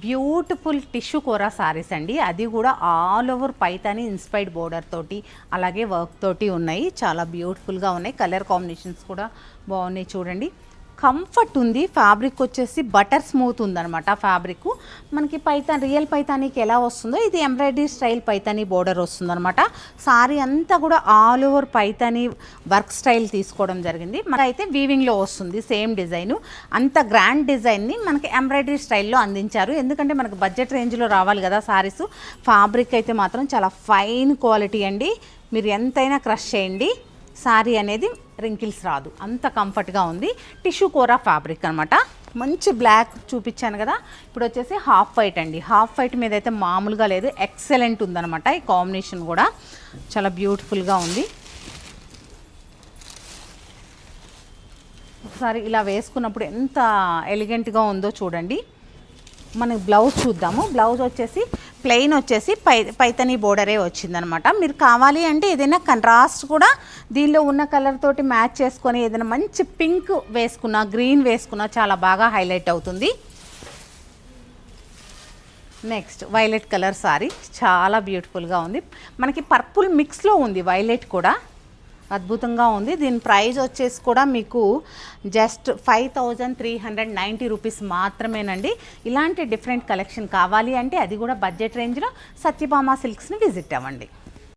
Beautiful tissue కోరా సారీస్ అండి. అది కూడా all over Paithani inspired border తోటి అలాగే వర్క్ తోటి ఉన్నాయి. చాలా బ్యూటిఫుల్గా ఉన్నాయి. కలర్ కాంబినేషన్స్ కూడా బాగున్నాయి చూడండి. కంఫర్ట్ ఉంది. ఫ్యాబ్రిక్ వచ్చేసి బటర్ స్మూత్ ఉందన్నమాట. ఫ్యాబ్రిక్ మనకి పైతాన్ రియల్ పైతానీకి ఎలా వస్తుందో ఇది ఎంబ్రాయిడరీ స్టైల్ పైతానీ బోర్డర్ వస్తుందన్నమాట. సారీ అంతా కూడా all over Paithani work style తీసుకోవడం జరిగింది. మనకైతే వీవింగ్లో వస్తుంది సేమ్ డిజైన్. అంత గ్రాండ్ డిజైన్ని మనకి ఎంబ్రాయిడరీ స్టైల్లో అందించారు. ఎందుకంటే మనకు బడ్జెట్ రేంజ్లో రావాలి కదా సారీస్. ఫ్యాబ్రిక్ అయితే మాత్రం చాలా ఫైన్ క్వాలిటీ అండి. మీరు ఎంతైనా క్రష్ చేయండి, సారీ అనేది రింకిల్స్ రాదు, అంత కంఫర్ట్గా ఉంది. టిష్యూ కోరా ఫ్యాబ్రిక్ అనమాట. మంచి బ్లాక్ చూపించాను కదా, ఇప్పుడు వచ్చేసి హాఫ్ వైట్ అండి. హాఫ్ వైట్ మీద అయితే మామూలుగా లేదు, ఎక్సలెంట్ ఉందన్నమాట. ఈ కాంబినేషన్ కూడా చాలా బ్యూటిఫుల్గా ఉంది. ఒకసారి ఇలా వేసుకున్నప్పుడు ఎంత ఎలిగెంట్గా ఉందో చూడండి. మనకి బ్లౌజ్ చూద్దాము. బ్లౌజ్ వచ్చేసి ప్లెయిన్ వచ్చేసి పైతనీ బోర్డరే వచ్చిందనమాట. మీరు కావాలి అంటే ఏదైనా కంట్రాస్ట్ కూడా దీనిలో ఉన్న కలర్ తోటి మ్యాచ్ చేసుకొని ఏదైనా మంచి పింక్ వేసుకున్నా, గ్రీన్ వేసుకున్నా చాలా బాగా హైలైట్ అవుతుంది. నెక్స్ట్ వైలెట్ కలర్ సారీ చాలా బ్యూటిఫుల్గా ఉంది. మనకి పర్పుల్ మిక్స్లో ఉంది, వైలెట్ కూడా అద్భుతంగా ఉంది. దీని ప్రైస్ వచ్చేసి కూడా మీకు జస్ట్ 5390 రూపీస్ మాత్రమేనండి. ఇలాంటి డిఫరెంట్ కలెక్షన్ కావాలి అంటే అది కూడా బడ్జెట్ రేంజ్లో సత్యభామ సిల్క్స్ని విజిట్ అవ్వండి.